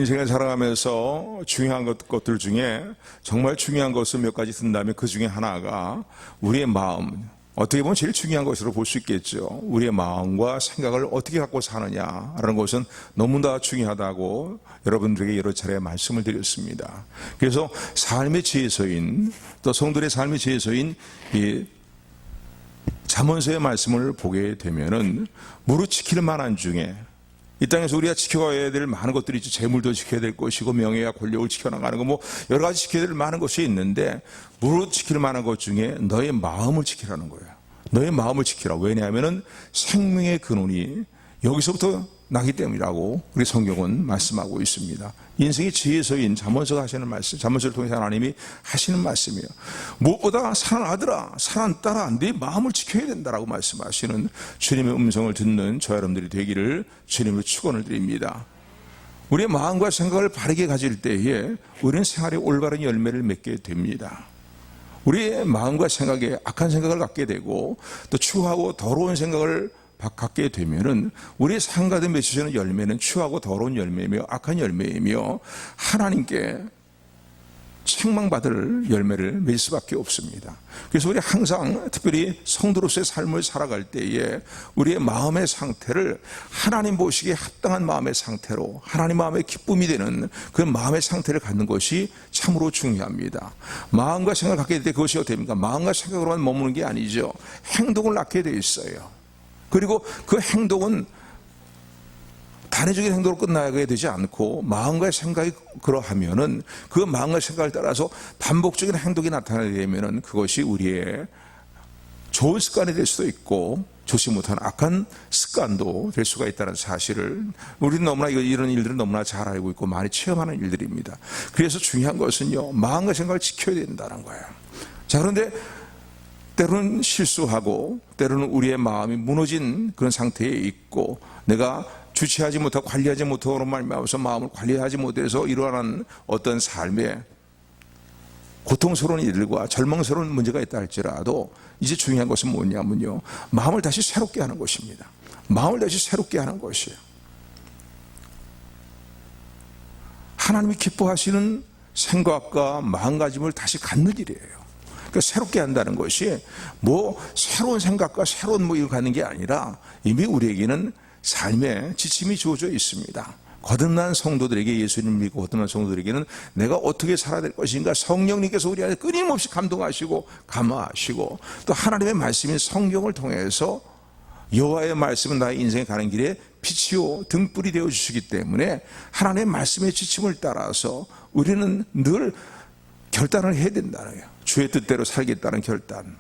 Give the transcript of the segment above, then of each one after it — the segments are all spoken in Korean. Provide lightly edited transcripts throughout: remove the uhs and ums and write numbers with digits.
인생을 살아가면서 중요한 것들 중에 정말 중요한 것을 몇 가지 든다면 그 중에 하나가 우리의 마음, 어떻게 보면 제일 중요한 것으로 볼 수 있겠죠. 우리의 마음과 생각을 어떻게 갖고 사느냐라는 것은 너무나 중요하다고 여러분들에게 여러 차례 말씀을 드렸습니다. 그래서 삶의 지혜서인, 또 성도의 삶의 지혜서인 이 잠언서의 말씀을 보게 되면은 무릇 지킬 만한 중에, 이 땅에서 우리가 지켜가야 될 많은 것들이 있죠. 재물도 지켜야 될 것이고 명예와 권력을 지켜나가는 거, 뭐 여러 가지 지켜야 될 많은 것이 있는데 무릇 지킬 만한 것 중에 너의 마음을 지키라는 거예요. 너의 마음을 지키라. 왜냐하면은 생명의 근원이 여기서부터 나기 때문이라고 우리 성경은 말씀하고 있습니다. 인생의 지혜서인 잠언서가 하시는 말씀, 잠언서를 통해서 하나님이 하시는 말씀이에요. 무엇보다 사랑하는 아들아, 사랑하는 딸아, 네 마음을 지켜야 된다라고 말씀하시는 주님의 음성을 듣는 저 여러분들이 되기를 주님으로 축원을 드립니다. 우리의 마음과 생각을 바르게 가질 때에 우리는 생활의 올바른 열매를 맺게 됩니다. 우리의 마음과 생각에 악한 생각을 갖게 되고 또 추하고 더러운 생각을 갖게 되면은 우리의 삶가운데 맺히는 열매는 추하고 더러운 열매이며 악한 열매이며 하나님께 책망받을 열매를 맺을 수밖에 없습니다. 그래서 우리 항상 특별히 성도로서의 삶을 살아갈 때에 우리의 마음의 상태를 하나님 보시기에 합당한 마음의 상태로, 하나님 마음의 기쁨이 되는 그 마음의 상태를 갖는 것이 참으로 중요합니다. 마음과 생각을 갖게 될 때 그것이 어떻게 됩니까? 마음과 생각으로만 머무는 게 아니죠. 행동을 낳게 돼 있어요. 그리고 그 행동은 단회적인 행동으로 끝나게 되지 않고 마음과 생각이 그러하면은 그 마음과 생각을 따라서 반복적인 행동이 나타나게 되면은 그것이 우리의 좋은 습관이 될 수도 있고 좋지 못한 악한 습관도 될 수가 있다는 사실을 우리는 너무나 이런 일들은 너무나 잘 알고 있고 많이 체험하는 일들입니다. 그래서 중요한 것은요, 마음과 생각을 지켜야 된다는 거예요. 자, 그런데 때로는 실수하고 때로는 우리의 마음이 무너진 그런 상태에 있고 내가 주체하지 못하고 관리하지 못하고 말미암아서 마음을 관리하지 못해서 일어나는 어떤 삶에 고통스러운 일들과 절망스러운 문제가 있다 할지라도 이제 중요한 것은 뭐냐면요, 마음을 다시 새롭게 하는 것입니다. 마음을 다시 새롭게 하는 것이에요. 하나님이 기뻐하시는 생각과 마음가짐을 다시 갖는 일이에요. 그러니까 새롭게 한다는 것이 뭐 새로운 생각과 새로운 뭐 이걸 갖는 게 아니라 이미 우리에게는 삶의 지침이 주어져 있습니다. 거듭난 성도들에게, 예수님을 믿고 거듭난 성도들에게는 내가 어떻게 살아야 될 것인가 성령님께서 우리 안에 끊임없이 감동하시고 감화하시고 또 하나님의 말씀인 성경을 통해서 여호와의 말씀은 나의 인생에 가는 길에 빛이요 등불이 되어 주시기 때문에 하나님의 말씀의 지침을 따라서 우리는 늘 결단을 해야 된다는 거예요. 주의 뜻대로 살겠다는 결단,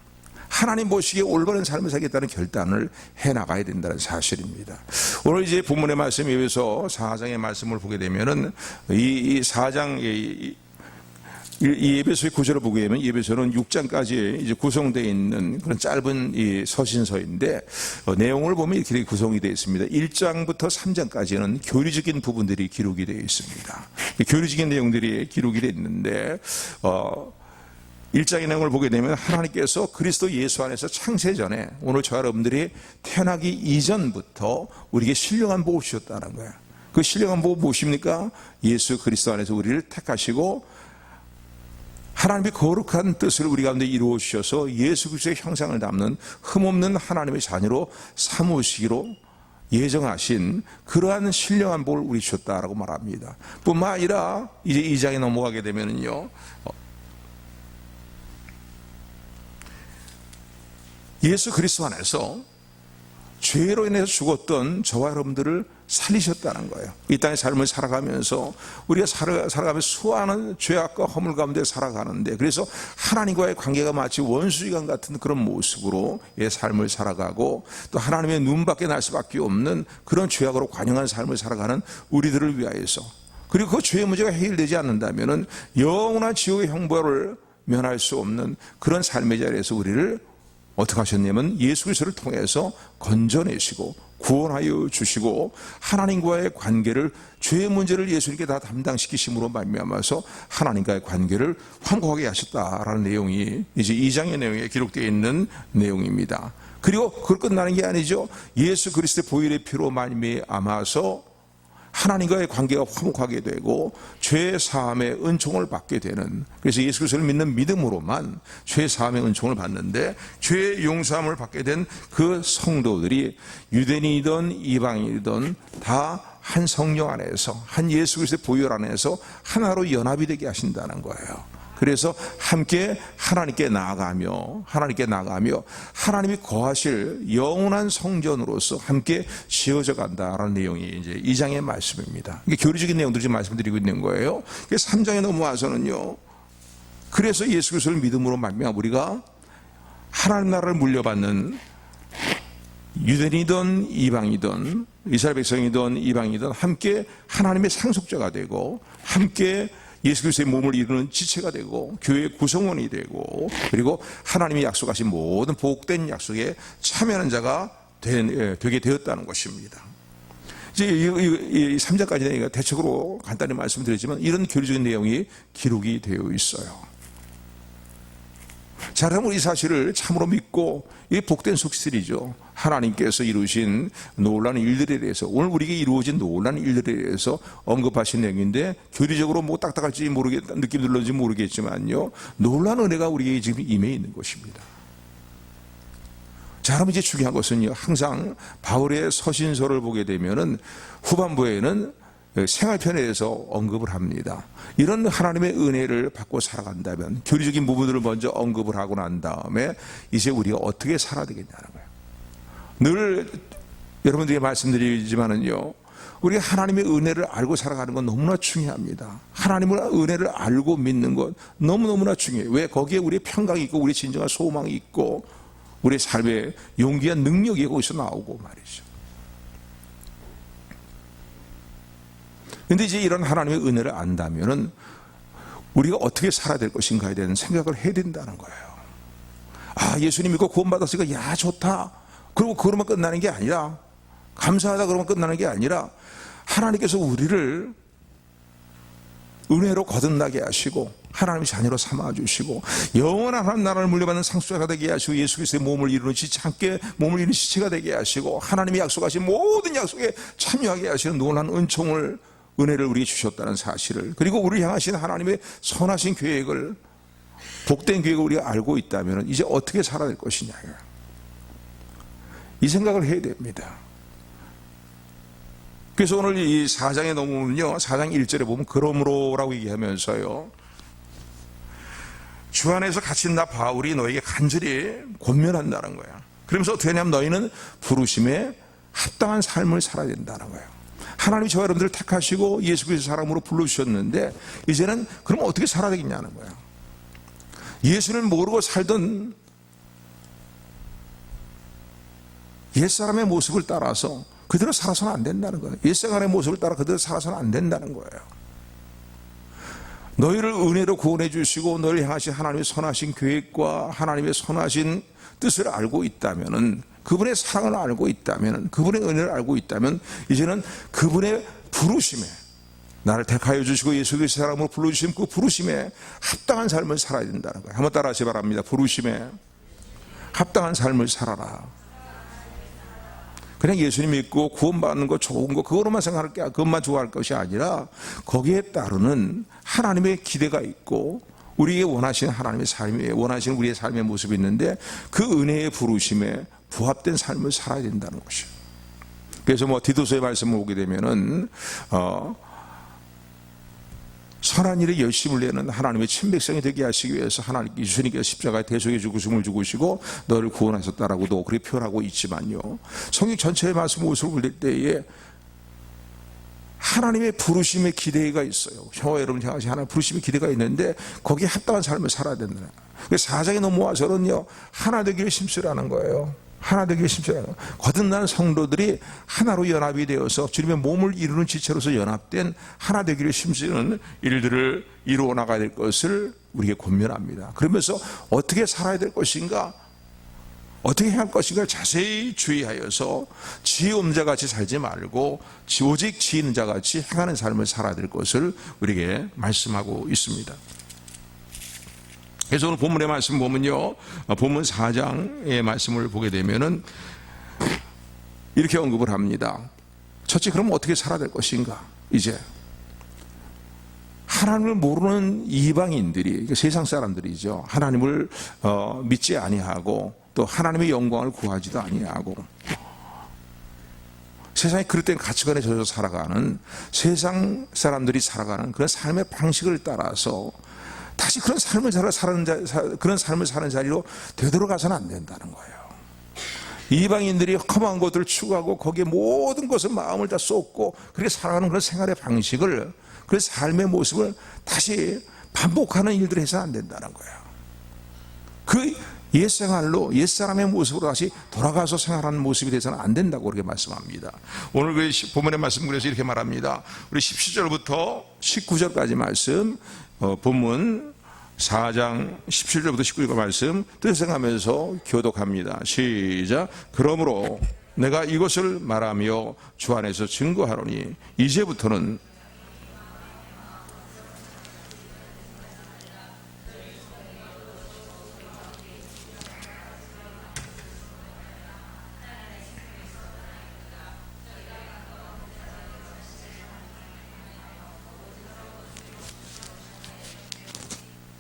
하나님 보시기에 올바른 삶을 살겠다는 결단을 해나가야 된다는 사실입니다. 오늘 이제 본문의 말씀, 에베소 4장의 말씀을 보게 되면은 이 4장 이 에베소의 구절을 보게 되면 에베소는 6장까지 이제 구성되어 있는 그런 짧은 이 서신서인데 내용을 보면 이렇게 구성이 되어 있습니다. 1장부터 3장까지는 교리적인 부분들이 기록이 되어 있습니다. 교리적인 내용들이 기록이 되어 있는데 1장의 내용을 보게 되면 하나님께서 그리스도 예수 안에서 창세 전에 오늘 저 여러분들이 태어나기 이전부터 우리에게 신령한 복을 주셨다는 거예요. 그 신령한 복은 무엇입니까? 예수 그리스도 안에서 우리를 택하시고 하나님의 거룩한 뜻을 우리 가운데 이루어 주셔서 예수 그리스도의 형상을 담는 흠없는 하나님의 자녀로 삼으시기로 예정하신 그러한 신령한 복을 우리 주셨다라고 말합니다. 뿐만 아니라 이제 2장에 넘어가게 되면은요, 예수 그리스도 안에서 죄로 인해서 죽었던 저와 여러분들을 살리셨다는 거예요. 이 땅의 삶을 살아가면서 우리가 살아가면서 수많은 죄악과 허물 가운데 살아가는데, 그래서 하나님과의 관계가 마치 원수지간 같은 그런 모습으로 의 삶을 살아가고 또 하나님의 눈밖에 날 수밖에 없는 그런 죄악으로 관영한 삶을 살아가는 우리들을 위하여서, 그리고 그 죄의 문제가 해결되지 않는다면 영원한 지옥의 형벌을 면할 수 없는 그런 삶의 자리에서 우리를 어떻게 하셨냐면 예수 그리스도를 통해서 건져내시고 구원하여 주시고 하나님과의 관계를, 죄의 문제를 예수님께 다 담당시키심으로 말미암아서 하나님과의 관계를 화목하게 하셨다라는 내용이 이제 2장의 내용에 기록되어 있는 내용입니다. 그리고 그걸 끝나는 게 아니죠. 예수 그리스도의 보혈의 피로 말미암아서 하나님과의 관계가 화목하게 되고 죄 사함의 은총을 받게 되는, 그래서 예수 그리스도를 믿는 믿음으로만 죄 사함의 은총을 받는데, 죄 용서함을 받게 된 그 성도들이 유대인이든 이방인이든 다 한 성령 안에서, 한 예수 그리스도의 보혈 안에서 하나로 연합이 되게 하신다는 거예요. 그래서 함께 하나님께 나아가며 하나님이 거하실 영원한 성전으로서 함께 지어져 간다라는 내용이 이제 2장의 말씀입니다. 이게 교리적인 내용들을 지금 말씀드리고 있는 거예요. 3장에 넘어와서는요, 그래서 예수 그리스도를 믿음으로 말미암아 우리가 하나님 나라를 물려받는, 유대인이든 이방이든 이스라엘 백성이든 이방이든 함께 하나님의 상속자가 되고, 함께 예수 그리스도의 몸을 이루는 지체가 되고, 교회의 구성원이 되고, 그리고 하나님이 약속하신 모든 복된 약속에 참여하는 자가 되게 되었다는 것입니다. 이제 이 3장까지는 대체적으로 간단히 말씀드리지만 이런 교리적인 내용이 기록이 되어 있어요. 자, 그럼 이 사실을 참으로 믿고, 이 복된 속실이죠. 하나님께서 이루신 놀라운 일들에 대해서, 오늘 우리에게 이루어진 놀라운 일들에 대해서 언급하신 내용인데, 교리적으로 뭐 딱딱할지 느낌 들는지 모르겠지만요, 놀라운 은혜가 우리에게 지금 임해 있는 것입니다. 자, 그럼 이제 중요한 것은요, 항상 바울의 서신서를 보게 되면은 후반부에는 생활편에 대해서 언급을 합니다. 이런 하나님의 은혜를 받고 살아간다면 교리적인 부분들을 먼저 언급을 하고 난 다음에 이제 우리가 어떻게 살아야 되겠냐는 거예요. 늘 여러분들에게 말씀드리지만은요, 우리가 하나님의 은혜를 알고 살아가는 건 너무나 중요합니다. 하나님의 은혜를 알고 믿는 것 너무너무나 중요해요. 왜? 거기에 우리의 평강이 있고, 우리의 진정한 소망이 있고, 우리의 삶의 용기와 능력이 거기서 나오고 말이죠. 근데 이제 이런 하나님의 은혜를 안다면은 우리가 어떻게 살아야 될 것인가에 대한 생각을 해야 된다는 거예요. 아, 예수님 믿고 구원받았으니까 야 좋다, 그리고 그러면 끝나는 게 아니라, 감사하다 그러면 끝나는 게 아니라, 하나님께서 우리를 은혜로 거듭나게 하시고 하나님의 자녀로 삼아주시고 영원한 하나님 나라를 물려받는 상속자가 되게 하시고, 예수 그리스도의 몸을 이루는 지체, 함께 몸을 이루는 지체가 되게 하시고, 하나님이 약속하신 모든 약속에 참여하게 하시는 놀라운 은혜를 우리에게 주셨다는 사실을, 그리고 우리를 향하신 하나님의 선하신 계획을, 복된 계획을 우리가 알고 있다면 이제 어떻게 살아야 될 것이냐, 이 생각을 해야 됩니다. 그래서 오늘 이 4장에 넘으면요, 4장 1절에 보면 그러므로라고 얘기하면서요, 주 안에서 갇힌 나 바울이 너에게 간절히 권면한다는 거야. 그러면서 어떻게 하냐면 너희는 부르심에 합당한 삶을 살아야 된다는 거예요. 하나님이 저와 여러분들을 택하시고 예수 그리스도 사람으로 불러주셨는데 이제는 그럼 어떻게 살아야 되겠냐는 거예요. 예수를 모르고 살던 옛사람의 모습을 따라서 그대로 살아서는 안 된다는 거예요. 옛사람의 모습을 따라 그대로 살아서는 안 된다는 거예요. 너희를 은혜로 구원해 주시고 너희를 향하신 하나님의 선하신 계획과 하나님의 선하신 뜻을 알고 있다면은, 그분의 사랑을 알고 있다면, 그분의 은혜를 알고 있다면 이제는 그분의 부르심에, 나를 택하여 주시고 예수 그리스도 사람으로 불러주신 그 부르심에 합당한 삶을 살아야 된다는 거예요. 한번 따라 하시기 바랍니다. 부르심에 합당한 삶을 살아라. 그냥 예수님 믿고 구원받는 거 좋은 거 그거로만 생각할 게, 그것만 좋아할 것이 아니라 거기에 따르는 하나님의 기대가 있고, 우리에게 원하시는 하나님의 삶에, 원하시는 우리의 삶의 모습이 있는데 그 은혜의 부르심에 부합된 삶을 살아야 된다는 것이에요. 그래서 디도서의 말씀을 보게 되면은 선한 일에 열심을 내는 하나님의 친백성이 되게 하시기 위해서 예수님께서 십자가에 대속의 죽으심을 죽으시고 너를 구원하셨다라고도 그렇게 표현하고 있지만요, 성경 전체의 말씀 모습을 볼 때에 하나님의 부르심의 기대가 있어요. 저와 여러분 향하신 하나님의 부르심의 기대가 있는데 거기에 합당한 삶을 살아야 된다. 그래서 4장에 넘어와서는요, 하나 되기를 심쓰라는 거예요. 하나 되기를 심쓰라는 거예요. 거듭난 성도들이 하나로 연합이 되어서 주님의 몸을 이루는 지체로서 연합된 하나 되기를 심쓰는 일들을 이루어 나가야 될 것을 우리에게 권면합니다. 그러면서 어떻게 살아야 될 것인가, 어떻게 해야 할 것인가 자세히 주의하여서 지혜 없는 자같이 살지 말고 오직 지혜 있는 자같이 행하는 삶을 살아야 될 것을 우리에게 말씀하고 있습니다. 그래서 오늘 본문의 말씀 보면요, 본문 4장의 말씀을 보게 되면은 이렇게 언급을 합니다. 첫째, 그럼 어떻게 살아야 될 것인가? 이제 하나님을 모르는 이방인들이, 세상 사람들이죠. 하나님을 믿지 아니하고 또 하나님의 영광을 구하지도 아니하고 세상에 그릇된 가치관에 젖어 살아가는, 세상 사람들이 살아가는 그런 삶의 방식을 따라서 다시 그런 삶을 사는 자리로 되돌아가서는 안 된다는 거예요. 이방인들이 험한 것들을 추구하고 거기에 모든 것을 마음을 다 쏟고 그렇게 살아가는 그런 생활의 방식을, 그 삶의 모습을 다시 반복하는 일들을 해서는 안 된다는 거예요. 그 옛생활로, 옛사람의 모습으로 다시 돌아가서 생활하는 모습이 돼서는 안 된다고 그렇게 말씀합니다. 오늘 그 본문의 말씀, 그래서 이렇게 말합니다. 우리 17절부터 19절까지 말씀, 본문 4장 17절부터 19절 말씀 뜻생하면서 교독합니다. 시작. 그러므로 내가 이것을 말하며 주 안에서 증거하노니 이제부터는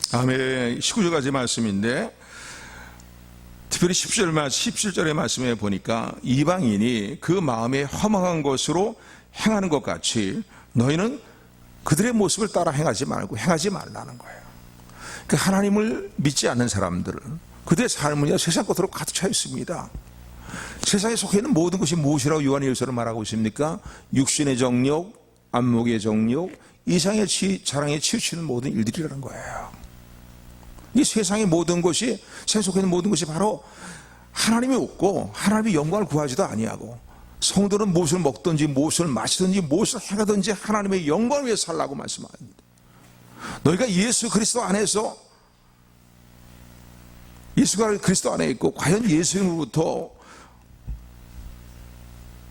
아멘. 19절까지 말씀인데 특별히 17절의 말씀에 보니까 이방인이 그 마음에 허망한 것으로 행하는 것 같이 너희는 그들의 모습을 따라 행하지 말라는 거예요. 그러니까 하나님을 믿지 않는 사람들은 그들의 삶은 세상 것으로 가득 차 있습니다. 세상에 속해 있는 모든 것이 무엇이라고 요한이 일서를 말하고 있습니까? 육신의 정욕, 안목의 정욕, 이상의 자랑에 치우치는 모든 일들이라는 거예요. 이 세상의 모든 것이, 세상에 속해 있는 모든 것이 바로 하나님이 없고 하나님의 영광을 구하지도 아니하고, 성도는 무엇을 먹든지 무엇을 마시든지 무엇을 행하든지 하나님의 영광을 위해 살라고 말씀합니다. 너희가 예수 그리스도 안에서, 예수가 그리스도 안에 있고 과연 예수님으로부터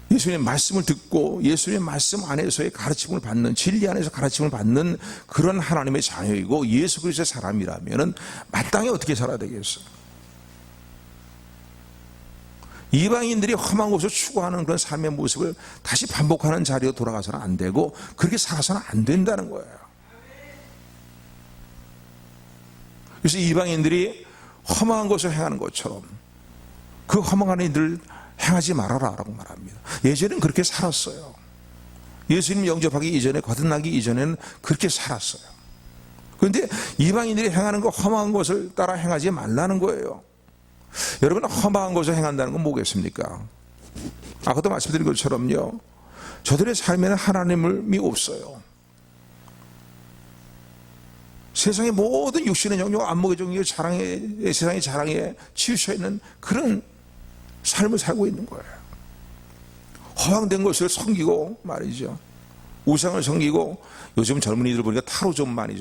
예수님의 말씀을 듣고 예수님의 말씀 안에서의 가르침을 받는, 진리 안에서 가르침을 받는 그런 하나님의 자녀이고 예수 그리스도의 사람이라면 마땅히 어떻게 살아야 되겠어요? 이방인들이 험한 것을 추구하는 그런 삶의 모습을 다시 반복하는 자리로 돌아가서는 안 되고 그렇게 살아서는 안 된다는 거예요. 그래서 이방인들이 험한 것을 행하는 것처럼 그 험한 일들을 행하지 말아라 라고 말합니다. 예전엔 그렇게 살았어요. 예수님 영접하기 이전에, 거듭나기 이전에는 그렇게 살았어요. 그런데 이방인들이 행하는 거, 험한 것을 따라 행하지 말라는 거예요. 여러분, 험한 것을 행한다는 건 뭐겠습니까? 아까도 말씀드린 것처럼요, 저들의 삶에는 하나님이 없어요. 세상의 모든 육신의 정욕, 안목의 정욕, 세상의 자랑에 치우쳐 있는 그런 삶을 살고 있는 거예요. 허황된 것을 섬기고 말이죠. 우상을 섬기고, 요즘 젊은이들 보니까 타로 좀 많이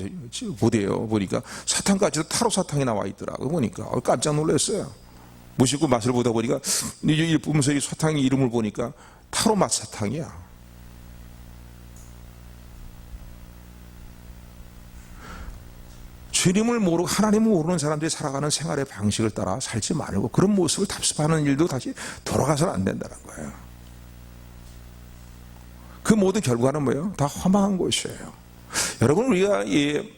보대요. 보니까 사탕까지도 타로 사탕이 나와 있더라고요. 보니까 깜짝 놀랐어요. 무식고 맛을 보다 보니까 이 보면서 이 사탕의 이름을 보니까 타로 맛 사탕이야. 주님을 모르고 하나님을 모르는 사람들이 살아가는 생활의 방식을 따라 살지 말고 그런 모습을 답습하는 일도 다시 돌아가서는 안 된다는 거예요. 그 모든 결과는 뭐예요? 다 허망한 것이에요. 여러분, 우리가 이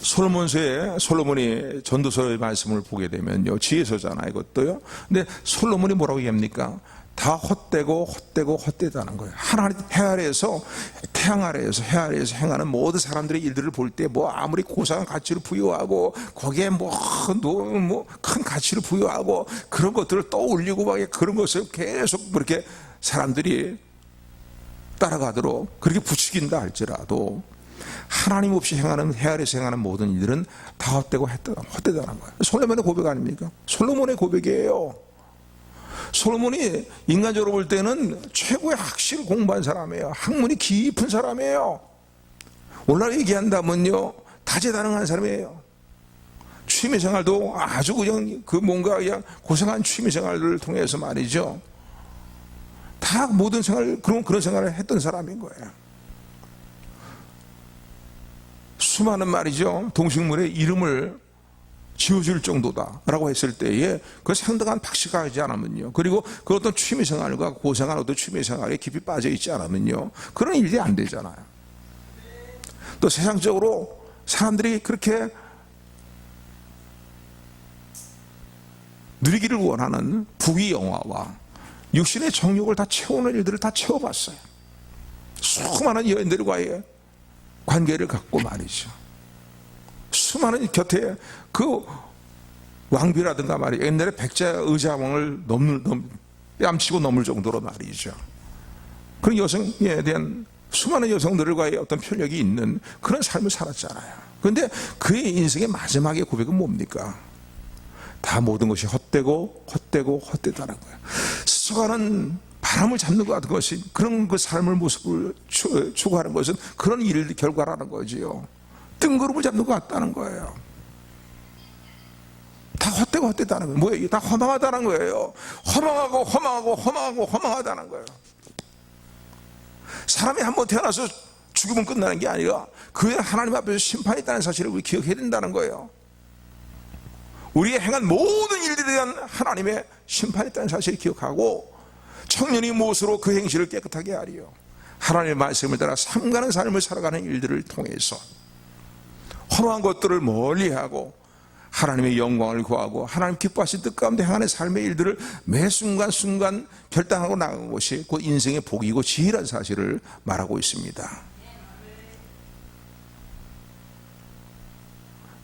솔로몬이 전도서의 말씀을 보게 되면요, 지혜서잖아요, 이것도요. 근데 솔로몬이 뭐라고 얘기합니까? 다 헛되다는 거예요. 하나님 태양 아래에서 해 아래에서 행하는 모든 사람들의 일들을 볼 때 뭐 아무리 고상한 가치를 부여하고 거기에 큰 가치를 부여하고 그런 것들을 떠올리고 막 그런 것을 계속 그렇게 사람들이 따라가도록 그렇게 부추긴다 할지라도 하나님 없이 행하는, 해 아래에서 행하는 모든 일들은 다 헛되다는 거예요. 솔로몬의 고백 아닙니까? 솔로몬의 고백이에요. 솔로몬이 인간적으로 볼 때는 최고의 학식을 공부한 사람이에요. 학문이 깊은 사람이에요. 오늘날 얘기한다면요, 다재다능한 사람이에요. 취미생활도 아주 그냥 그냥 고생한 취미생활들을 통해서 말이죠, 다 모든 생활, 그런 생활을 했던 사람인 거예요. 수많은 말이죠, 동식물의 이름을 지어줄 정도다라고 했을 때에 그 상당한 박식하지 않으면요, 그리고 그 어떤 취미생활과 고생한 어떤 취미생활에 깊이 빠져 있지 않으면요, 그런 일이 안 되잖아요. 또 세상적으로 사람들이 그렇게 누리기를 원하는 부귀 영화와 육신의 정욕을 다 채우는 일들을 다 채워봤어요. 수많은 여인들과의 관계를 갖고 말이죠. 수많은 곁에 그 왕비라든가 말이에요. 옛날에 백제 의자왕을 뺨치고 넘을 정도로 말이죠. 그런 여성에 대한 수많은 여성들과의 어떤 편력이 있는 그런 삶을 살았잖아요. 그런데 그의 인생의 마지막의 고백은 뭡니까? 다 모든 것이 헛되고 헛되다는 거예요. 스쳐가는 바람을 잡는 것 같은 것이, 그런 그 삶을 모습을 추구하는 것은 그런 일 결과라는 거지요. 뜬구름을 잡는 것 같다는 거예요. 다 헛되다는 거예요. 뭐예요? 다 허망하다는 거예요. 허망하다는 거예요. 사람이 한번 태어나서 죽으면 끝나는 게 아니라 그의 하나님 앞에서 심판이 있다는 사실을 우리 기억해야 된다는 거예요. 우리의 행한 모든 일들에 대한 하나님의 심판이 있다는 사실을 기억하고 청년이 무엇으로 그 행실을 깨끗하게 하리요? 하나님의 말씀을 따라 삼가는 삶을 살아가는 일들을 통해서 허망한 것들을 멀리하고 하나님의 영광을 구하고 하나님 기뻐하신 뜻 가운데 행하는 삶의 일들을 매 순간순간 결단하고 나가는 것이 그 인생의 복이고 지혜라는 사실을 말하고 있습니다.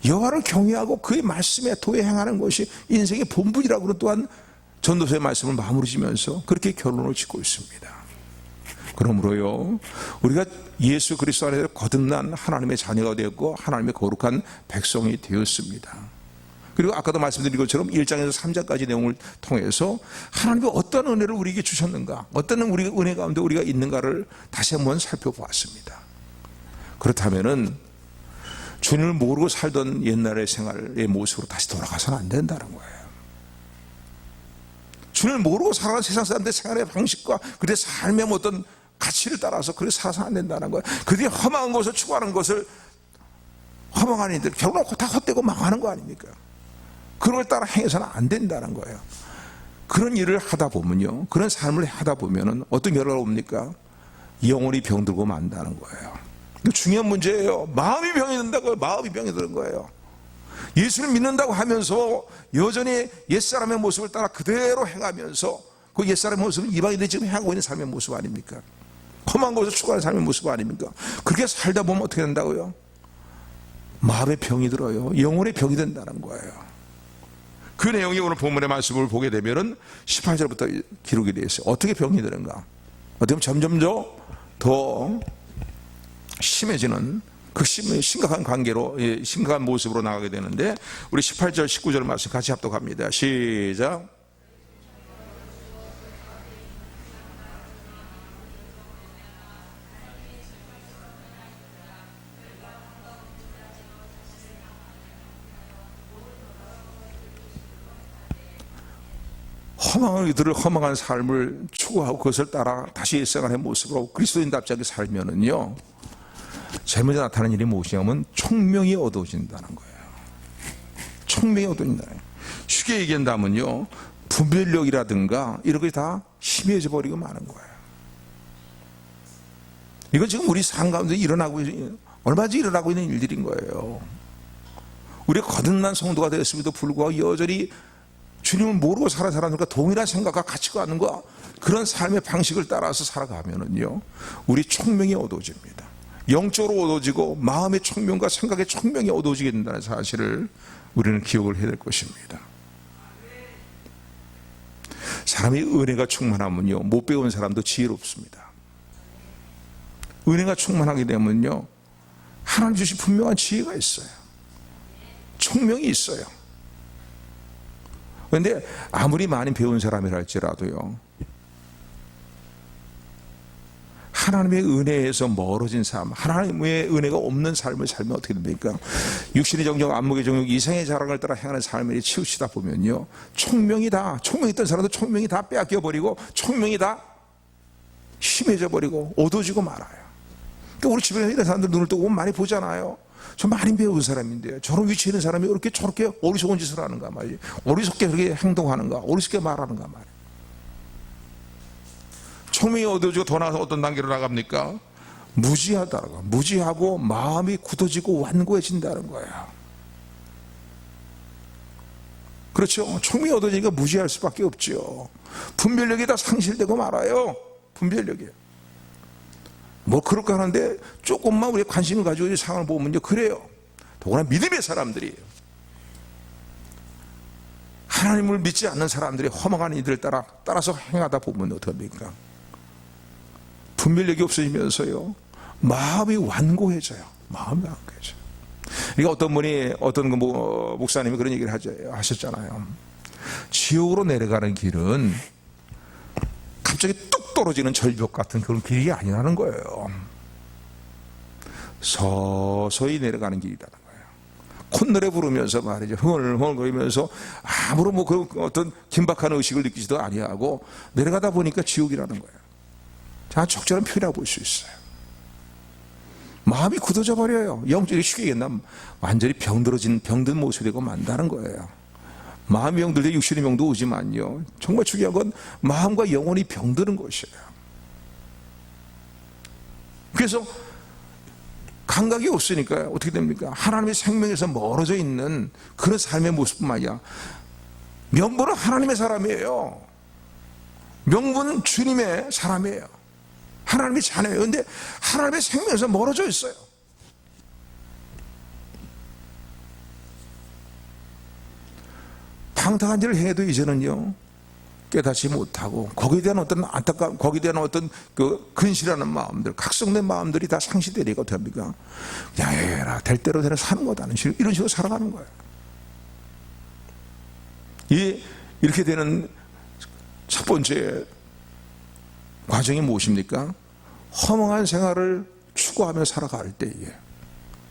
여호와를 경외하고 그의 말씀에 도에 행하는 것이 인생의 본분이라고 또한 전도서의 말씀을 마무리 지면서 그렇게 결론을 짓고 있습니다. 그러므로요, 우리가 예수 그리스도 안에서 거듭난 하나님의 자녀가 되었고 하나님의 거룩한 백성이 되었습니다. 그리고 아까도 말씀드린 것처럼 1장에서 3장까지 내용을 통해서 하나님이 어떤 은혜를 우리에게 주셨는가, 어떤 우리 은혜 가운데 우리가 있는가를 다시 한번 살펴보았습니다. 그렇다면은 주님을 모르고 살던 옛날의 생활의 모습으로 다시 돌아가서는 안 된다는 거예요. 주님을 모르고 살아가는 세상 사람들의 생활의 방식과 그들의 삶의 어떤 가치를 따라서 그렇게 살아서는 안 된다는 거예요. 그들이 허망한 것을 추구하는 것을, 허망한 일들 결국 다 헛되고 망하는 거 아닙니까? 그런 걸 따라 행해서는 안 된다는 거예요. 그런 일을 하다 보면요, 그런 삶을 하다 보면은 어떤 결과가 옵니까? 영혼이 병들고 만다는 거예요. 중요한 문제예요. 마음이 병이 든다고요. 마음이 병이 드는 거예요. 예수를 믿는다고 하면서 여전히 옛사람의 모습을 따라 그대로 행하면서 그 옛사람의 모습은 이방인들이 지금 행하고 있는 삶의 모습 아닙니까? 험한 것을 추구하는 삶의 모습 아닙니까? 그렇게 살다 보면 어떻게 된다고요? 마음의 병이 들어요. 영혼의 병이 된다는 거예요. 그 내용이 오늘 본문의 말씀을 보게 되면은 18절부터 기록이 되어 있어요. 어떻게 병이 드는가? 어떻게 보면 점점 더 심해지는 그 심각한 관계로, 심각한 모습으로 나가게 되는데, 우리 18절 19절 말씀 같이 합독합니다. 시작. 허망한 삶을 추구하고 그것을 따라 다시 일생활의 모습으로 그리스도인답지 않게 살면은요, 제일 먼저 나타나는 일이 무엇이냐면 총명이 어두워진다는 거예요. 총명이 어두워진다는 거예요. 쉽게 얘기한다면요, 분별력이라든가 이런 것이 다 희미해져 버리고 마는 거예요. 이건 지금 우리 삶 가운데 얼마든지 일어나고 있는 일들인 거예요. 우리가 거듭난 성도가 되었음에도 불구하고 여전히 주님을 모르고 살아가는 사람들과 동일한 생각과 가치관과 그런 삶의 방식을 따라서 살아가면은요, 우리 총명이 어두워집니다. 영적으로 어두워지고 마음의 총명과 생각의 총명이 어두워지게 된다는 사실을 우리는 기억을 해야 될 것입니다. 사람이 은혜가 충만하면요, 못 배운 사람도 지혜롭습니다. 은혜가 충만하게 되면요, 하나님 주신 분명한 지혜가 있어요. 총명이 있어요. 그런데 아무리 많이 배운 사람이라 할지라도요, 하나님의 은혜에서 멀어진 삶, 하나님의 은혜가 없는 삶을 살면 어떻게 됩니까? 육신의 정욕, 안목의 정욕, 이생의 자랑을 따라 행하는 삶을 치우치다 보면요, 총명이 있던 사람도 총명이 다 빼앗겨 버리고 총명이 다 심해져 버리고 어두워지고 말아요. 그러니까 우리 주변에 이런 사람들 눈을 뜨고 많이 보잖아요. 저 많이 배운 사람인데 저런 위치에 있는 사람이 이렇게 저렇게 어리석은 짓을 하는가 말이에요. 어리석게 그렇게 행동하는가, 어리석게 말하는가 말이에요. 총명이 어두워지고 더 나아서 어떤 단계로 나갑니까? 무지하다가, 무지하고 마음이 굳어지고 완고해진다는 거예요. 그렇죠? 총명이 어두워지니까 무지할 수밖에 없죠. 분별력이 다 상실되고 말아요. 분별력이. 뭐 그럴까 하는데 조금만 우리 관심을 가지고 이 상황을 보면요, 그래요. 더구나 믿음의 사람들이, 하나님을 믿지 않는 사람들이 허망한 이들을 따라서 행하다 보면 어떡합니까? 분별력이 없어지면서요, 마음이 완고해져요. 마음이 완고해져요. 그러니까 어떤 분이, 어떤 목사님이 그런 얘기를 하셨잖아요. 지옥으로 내려가는 길은 갑자기 뚝 떨어지는 절벽 같은 그런 길이 아니라는 거예요. 서서히 내려가는 길이라는 거예요. 콧노래 부르면서 말이죠. 흥얼흥얼거리면서 아무런 그 어떤 긴박한 의식을 느끼지도 아니하고 내려가다 보니까 지옥이라는 거예요. 자, 적절한 표현이라고 볼 수 있어요. 마음이 굳어져 버려요. 영적이 쉽게 얘기하면 완전히 병든 모습이 되고 만다는 거예요. 마음이 병들 때 육신의 병도 오지만요, 정말 중요한 건 마음과 영혼이 병드는 것이에요. 그래서 감각이 없으니까 어떻게 됩니까? 하나님의 생명에서 멀어져 있는 그런 삶의 모습뿐만 아니라, 명분은 하나님의 사람이에요. 명분은 주님의 사람이에요. 하나님의 자녀예요. 그런데 하나님의 생명에서 멀어져 있어요. 방탕한 일을 해도 이제는요, 깨닫지 못하고 거기에 대한 어떤 거기에 대한 어떤 그 근실하는 마음들, 각성된 마음들이 다 상실되니까 어떻게 합니까? 야야야, 될 대로 되는 사는 거다. 이런 식으로 살아가는 거예요. 이렇게 되는 첫 번째 과정이 무엇입니까? 허망한 생활을 추구하며 살아갈 때에,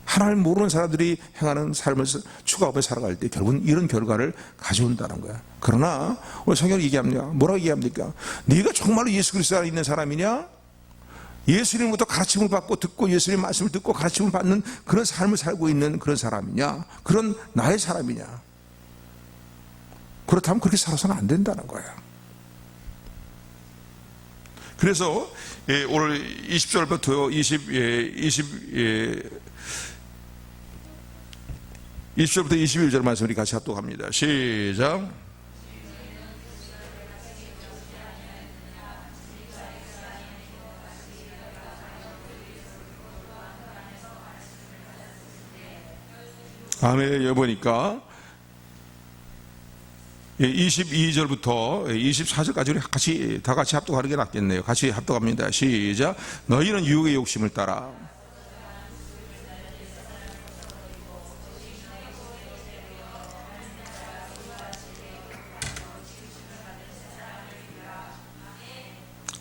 하나님 모르는 사람들이 행하는 삶을 추구하며 살아갈 때 결국은 이런 결과를 가져온다는 거야. 그러나 오늘 성경이 얘기합니다. 뭐라고 얘기합니까? 네가 정말로 예수 그리스도 안에 있는 사람이냐? 예수님부터 가르침을 받고 듣고 예수님 말씀을 듣고 가르침을 받는 그런 삶을 살고 있는 그런 사람이냐? 그런 나의 사람이냐? 그렇다면 그렇게 살아서는 안 된다는 거야. 그래서 오늘 20절부터 20절부터 21절 말씀 우리 같이 합독합니다. 시작. 아멘. 여기 보니까 22절부터 24절까지 우리 다 같이 합독하는 게 낫겠네요. 같이 합독합니다. 시작. 너희는 유혹의 욕심을 따라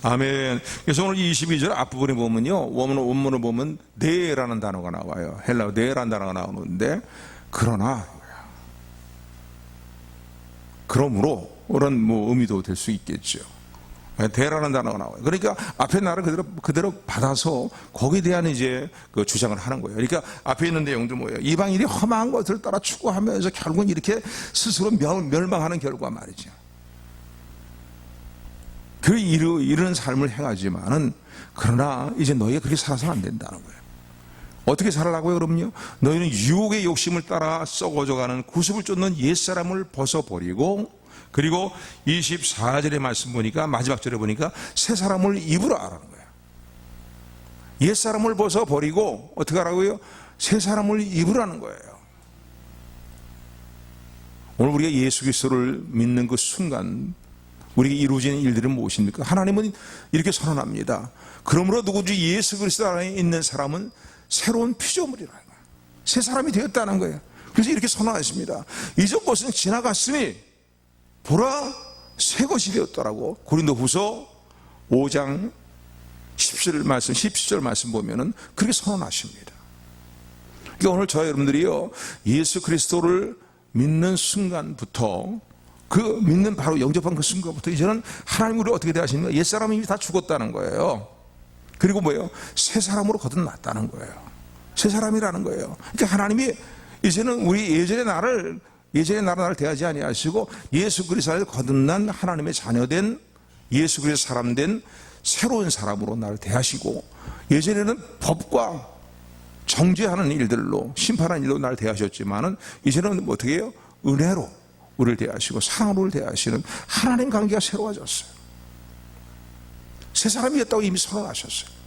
아멘. 그래서 오늘 22절 앞부분에 보면요, 원문을 보면 네라는 단어가 나와요. 헬라어 네라는 단어가 나오는데, 그러므로 그런 의미도 될 수 있겠죠. 대라는 단어가 나와요. 그러니까 앞에 나를 그대로 받아서 거기에 대한 이제 그 주장을 하는 거예요. 그러니까 앞에 있는 내용도 뭐예요? 이방인이 험한 것을 따라 추구하면서 결국은 이렇게 스스로 멸망하는 결과 말이죠. 이런 삶을 행하지만은, 그러나 이제 너희가 그렇게 살아서는 안 된다는 거예요. 어떻게 살아라고요? 그럼요, 너희는 유혹의 욕심을 따라 썩어져가는 구습을 쫓는 옛사람을 벗어버리고, 그리고 24절의 말씀 보니까, 마지막 절에 보니까 새 사람을 입으라라는 거예요. 옛사람을 벗어버리고 어떻게 하라고요? 새 사람을 입으라는 거예요. 오늘 우리가 예수 그리스도를 믿는 그 순간 우리에게 이루어지는 일들은 무엇입니까? 하나님은 이렇게 선언합니다. 그러므로 누구든지 예수 그리스도 안에 있는 사람은 새로운 피조물이라는 거예요. 새 사람이 되었다는 거예요. 그래서 이렇게 선언하십니다. 이전 것은 지나갔으니 보라 새 것이 되었더라고. 고린도후서 5장 17절 말씀 보면은 그렇게 선언하십니다. 그러니까 오늘 저와 여러분들이요, 예수 그리스도를 믿는 순간부터, 그 믿는 바로 영접한 그 순간부터 이제는 하나님 우리를 어떻게 대하십니까? 옛사람이 이미 다 죽었다는 거예요. 그리고 뭐예요? 새 사람으로 거듭났다는 거예요. 새 사람이라는 거예요. 그러니까 하나님이 이제는 우리 예전의 나를 대하지 아니하시고 예수 그리스도를 거듭난 하나님의 자녀된 예수 그리스도 사람 된 새로운 사람으로 나를 대하시고, 예전에는 법과 정죄하는 일들로 심판하는 일로 나를 대하셨지만은 이제는 어떻게 해요? 은혜로 우리를 대하시고 사랑으로 우리를 대하시는 하나님 관계가 새로워졌어요. 새 사람이었다고 이미 선언하셨어요.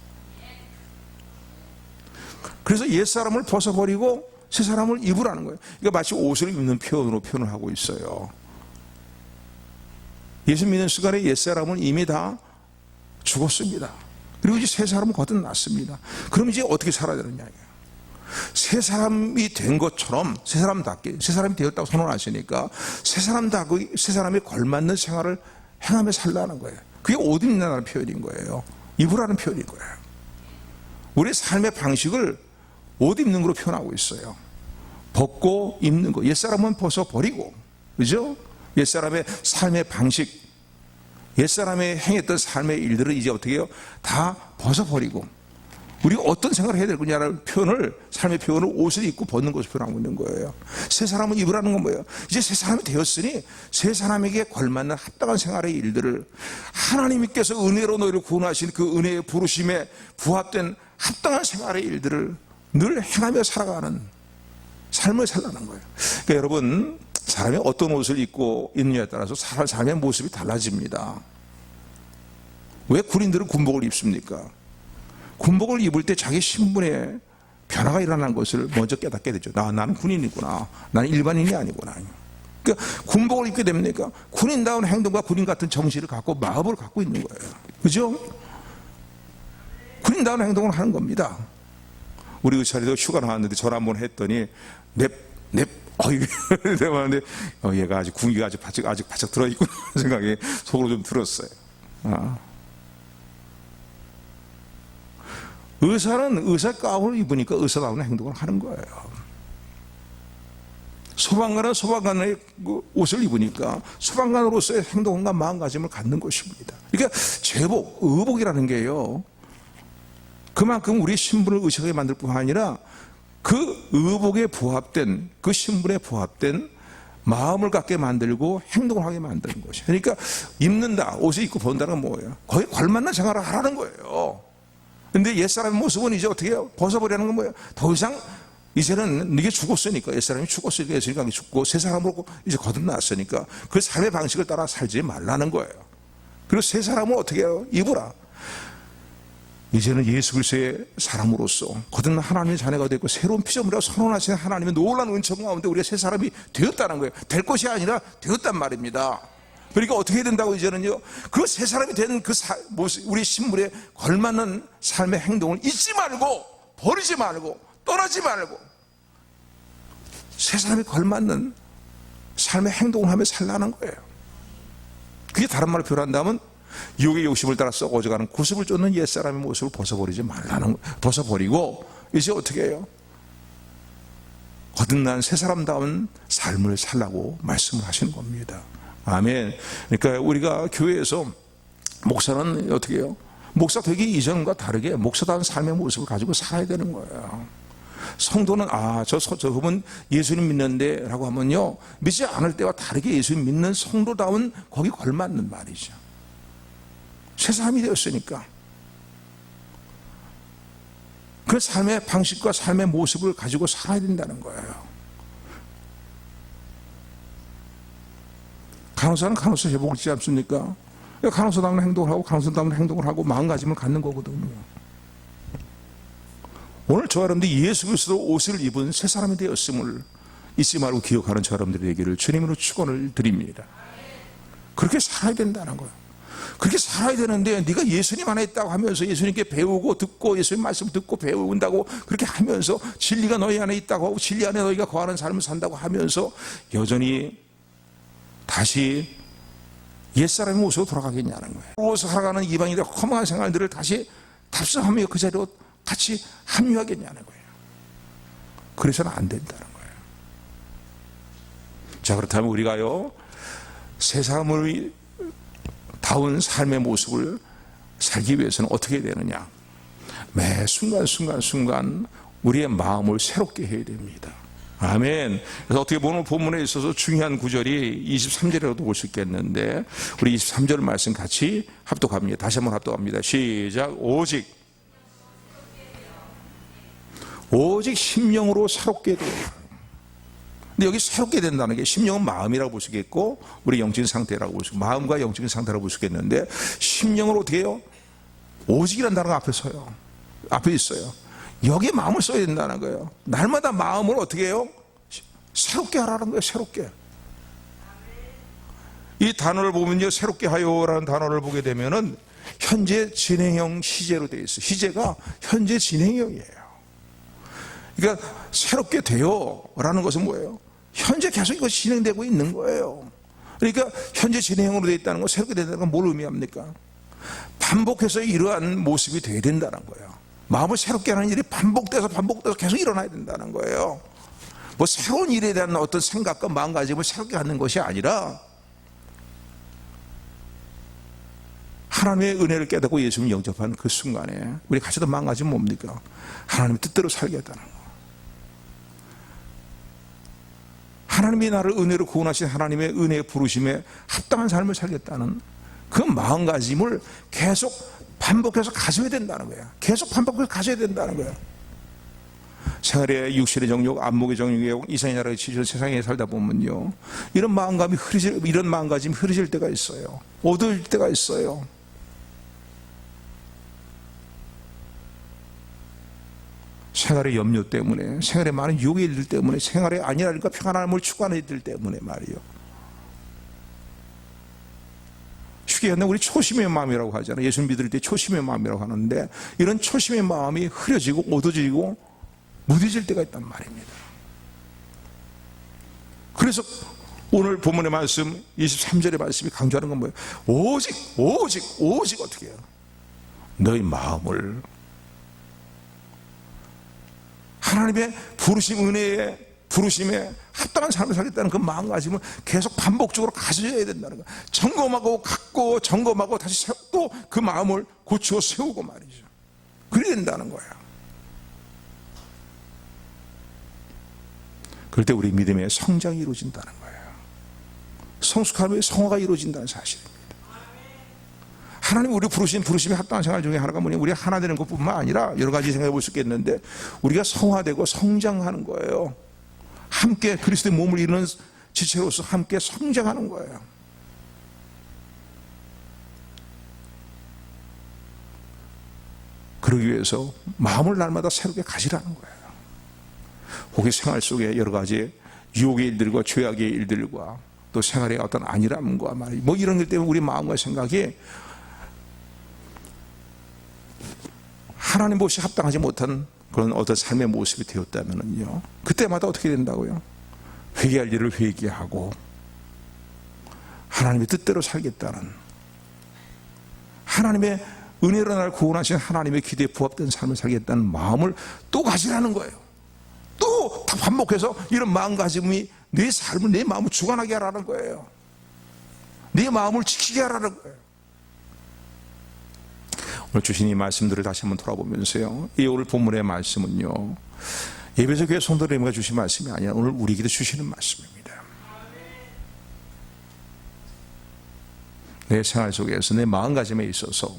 그래서 옛사람을 벗어버리고 새 사람을 입으라는 거예요. 그러니까 마치 옷을 입는 표현으로 표현을 하고 있어요. 예수 믿는 순간에 옛사람은 이미 다 죽었습니다. 그리고 이제 새 사람은 거듭났습니다. 그럼 이제 어떻게 살아야 되느냐. 새 사람이 된 것처럼 새 사람답게, 새 사람이 되었다고 선언하시니까 새 사람에 걸맞는 생활을 행하며 살라는 거예요. 그게 옷 입는다는 표현인 거예요. 입으라는 표현인 거예요. 우리의 삶의 방식을 옷 입는 거로 표현하고 있어요. 벗고 입는 거. 옛사람은 벗어버리고, 그죠? 옛사람의 삶의 방식, 옛사람의 행했던 삶의 일들을 이제 어떻게 해요? 다 벗어버리고 우리가 어떤 생각을 해야 될 거냐라는 표현을, 삶의 표현을 옷을 입고 벗는 것을 표현하고 있는 거예요. 새 사람은 입으라는 건 뭐예요? 이제 새 사람이 되었으니 새 사람에게 걸맞는 합당한 생활의 일들을, 하나님께서 은혜로 너희를 구원하신 그 은혜의 부르심에 부합된 합당한 생활의 일들을 늘 행하며 살아가는 삶을 살라는 거예요. 그러니까 여러분, 사람이 어떤 옷을 입고 있느냐에 따라서 삶의 모습이 달라집니다. 왜 군인들은 군복을 입습니까? 군복을 입을 때 자기 신분에 변화가 일어난 것을 먼저 깨닫게 되죠. 나는 군인이구나. 나는 일반인이 아니구나. 그러니까 군복을 입게 됩니까? 군인다운 행동과 군인 같은 정신을 갖고 마음을 갖고 있는 거예요. 그죠? 군인다운 행동을 하는 겁니다. 우리 의사리도 휴가 나왔는데 전화 한번 했더니 얘가 아직 군기가 아직 바짝 들어있구나 생각이 속으로 좀 들었어요. 의사는 의사 가운을 입으니까 의사다운 행동을 하는 거예요. 소방관은 소방관의 옷을 입으니까 소방관으로서의 행동과 마음가짐을 갖는 것입니다. 그러니까 제복, 의복이라는 게요, 그만큼 우리 신분을 의식하게 만들 뿐만 아니라 그 의복에 부합된, 그 신분에 부합된 마음을 갖게 만들고 행동을 하게 만드는 것이에요. 그러니까 입는다, 옷을 입고 본다는 건 뭐예요? 거의 걸맞는 생활을 하라는 거예요. 근데 옛사람의 모습은 이제 어떻게 해요? 벗어버리는 건 뭐예요? 더 이상 이제는 이게 죽었으니까, 옛사람이 죽었으니까 예수님이 죽고 새 사람으로 이제 거듭났으니까 그 삶의 방식을 따라 살지 말라는 거예요. 그리고 새 사람은 어떻게 해요? 입으라. 이제는 예수 그리스도의 사람으로서 거듭난 하나님의 자녀가 되고 새로운 피조물이라고 선언하시는 하나님의 놀라운 은총 가운데 우리가 새 사람이 되었다는 거예요. 될 것이 아니라 되었단 말입니다. 그러니까 어떻게 해야 된다고? 이제는요, 그 새 사람이 된 그 우리 신분에 걸맞는 삶의 행동을 잊지 말고, 버리지 말고, 떠나지 말고 새 사람이 걸맞는 삶의 행동을 하며 살라는 거예요. 그게 다른 말로 표현한다면 유혹의 욕심을 따라 썩어져가는 구습을 쫓는 옛사람의 모습을 벗어버리지 말라는, 벗어버리고 이제 어떻게 해요? 거듭난 새 사람다운 삶을 살라고 말씀을 하시는 겁니다. 아멘. 그러니까 우리가 교회에서 목사는 어떻게 해요? 목사 되기 이전과 다르게 목사다운 삶의 모습을 가지고 살아야 되는 거예요. 성도는 저분 예수님 믿는데 라고 하면요, 믿지 않을 때와 다르게 예수님 믿는 성도다운 거기 걸맞는 말이죠. 새 사람이 되었으니까 그 삶의 방식과 삶의 모습을 가지고 살아야 된다는 거예요. 간호사는 간호사 제복을 입지 않습니까? 간호사다운 행동을 하고 간호사다운 행동을 하고 마음가짐을 갖는 거거든요. 오늘 저 여러분들이 예수 그리스도 옷을 입은 새 사람이 되었음을 잊지 말고 기억하는 저 여러분들이 되기를 주님으로 축원을 드립니다. 그렇게 살아야 된다는 거예요. 그렇게 살아야 되는데 네가 예수님 안에 있다고 하면서 예수님께 배우고 듣고 예수님 말씀 듣고 배운다고 그렇게 하면서 진리가 너희 안에 있다고 하고 진리 안에 너희가 거하는 삶을 산다고 하면서 여전히 다시 옛사람의 모습으로 돌아가겠냐는 거예요. 그러고서 살아가는 이방인들의 허망한 생활들을 다시 답습하며 그 자리로 같이 합류하겠냐는 거예요. 그래서는 안 된다는 거예요. 자, 그렇다면 우리가요, 새 사람을 다운 삶의 모습을 살기 위해서는 어떻게 해야 되느냐? 매 순간 우리의 마음을 새롭게 해야 됩니다. 아멘. 그래서 어떻게 보면 본문에 있어서 중요한 구절이 23절이라도 볼 수 있겠는데, 우리 23절 말씀 같이 합독합니다. 다시 한번 합독합니다. 시작. 오직 심령으로 새롭게 되어. 근데 여기 새롭게 된다는 게 심령은 마음이라고 볼 수 있겠고, 우리 영적인 상태라고 볼 수 있고, 마음과 영적인 상태라고 볼 수 있겠는데, 심령으로 어떻게 해요? 오직이라는 단어가 앞에 서요. 앞에 있어요. 여기에 마음을 써야 된다는 거예요. 날마다 마음을 어떻게 해요? 새롭게 하라는 거예요. 새롭게. 이 단어를 보면요, 새롭게 하요라는 단어를 보게 되면은 현재 진행형 시제로 되어 있어요. 시제가 현재 진행형이에요. 그러니까 새롭게 되어라는 것은 뭐예요? 현재 계속 이것이 진행되고 있는 거예요. 그러니까 현재 진행형으로 되어 있다는 건, 새롭게 된다는 건 뭘 의미합니까? 반복해서 이러한 모습이 되어야 된다는 거예요. 마음을 새롭게 하는 일이 반복돼서 계속 일어나야 된다는 거예요. 뭐 새로운 일에 대한 어떤 생각과 마음가짐을 새롭게 갖는 것이 아니라, 하나님의 은혜를 깨닫고 예수님 영접한 그 순간에 우리 가지던 마음가짐은 뭡니까? 하나님의 뜻대로 살겠다는 거. 하나님이 나를 은혜로 구원하신 하나님의 은혜의 부르심에 합당한 삶을 살겠다는 그 마음가짐을 계속 반복해서 가져야 된다는 거야. 계속 반복해서 가져야 된다는 거야. 생활의 육신의 정욕, 안목의 정욕에 이상의 나라에 지쳐 세상에 살다 보면요, 이런 마음가짐이 흐려질 때가 있어요. 어두울 때가 있어요. 생활의 염려 때문에, 생활의 많은 유혹의 일들 때문에, 생활의 안일함과 평안함을 추구하는 일들 때문에 말이요. 쉽게 얘기하면 우리 초심의 마음이라고 하잖아요. 예수 믿을 때 초심의 마음이라고 하는데, 이런 초심의 마음이 흐려지고 어두워지고 무뎌질 때가 있단 말입니다. 그래서 오늘 본문의 말씀 23절의 말씀이 강조하는 건 뭐예요? 오직 어떻게 해요? 너희 마음을 하나님의 부르심, 은혜의 부르심에 합당한 삶을 살겠다는 그 마음가짐을 계속 반복적으로 가져야 된다는 거예요. 점검하고 갖고 점검하고 다시 또 그 마음을 고치고 세우고 말이죠. 그래야 된다는 거예요. 그럴 때 우리 믿음의 성장이 이루어진다는 거예요. 성숙함의 성화가 이루어진다는 사실입니다. 하나님 우리 부르심에 합당한 생활 중에 하나가 뭐냐, 우리가 하나 되는 것뿐만 아니라 여러 가지 생각해 볼 수 있겠는데, 우리가 성화되고 성장하는 거예요. 함께 그리스도의 몸을 이루는 지체로서 함께 성장하는 거예요. 그러기 위해서 마음을 날마다 새롭게 가지라는 거예요. 혹시 생활 속에 여러 가지 유혹의 일들과 죄악의 일들과 또 생활의 어떤 안일함과 뭐 이런 것 때문에 우리 마음과 생각이 하나님 보시 합당하지 못한 그런 어떤 삶의 모습이 되었다면요, 그때마다 어떻게 된다고요? 회개할 일을 회개하고 하나님의 뜻대로 살겠다는, 하나님의 은혜로 나를 구원하신 하나님의 기대에 부합된 삶을 살겠다는 마음을 또 가지라는 거예요. 또 다 반복해서 이런 마음가짐이 내 삶을, 내 마음을 주관하게 하라는 거예요. 내 마음을 지키게 하라는 거예요. 오늘 주신 이 말씀들을 다시 한번 돌아보면서요, 이 오늘 본문의 말씀은요, 예배소 교회 성도님과 주신 말씀이 아니라 오늘 우리에게도 주시는 말씀입니다. 내 생활 속에서 내 마음가짐에 있어서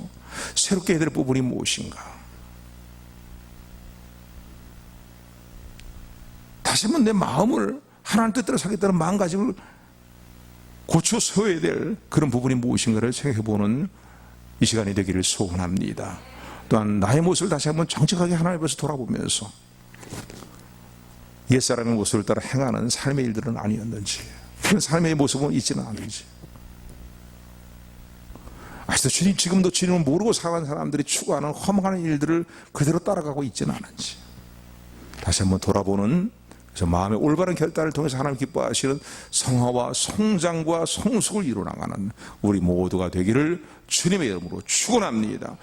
새롭게 해야 될 부분이 무엇인가, 다시 한번 내 마음을 하나님 뜻대로 살겠다는 마음가짐을 고쳐 세워야 될 그런 부분이 무엇인가를 생각해보는 이 시간이 되기를 소원합니다. 또한 나의 모습을 다시 한번 정직하게 하나님 앞에서 돌아보면서 옛사람의 모습을 따라 행하는 삶의 일들은 아니었는지, 그런 삶의 모습은 있지는 않은지, 아직도 주님, 지금도 주님을 모르고 살아가는 사람들이 추구하는 허망한 일들을 그대로 따라가고 있지는 않은지 다시 한번 돌아보는, 그래서 마음의 올바른 결단을 통해서 하나님 기뻐하시는 성화와 성장과 성숙을 이루어나가는 우리 모두가 되기를 주님의 이름으로 축원합니다.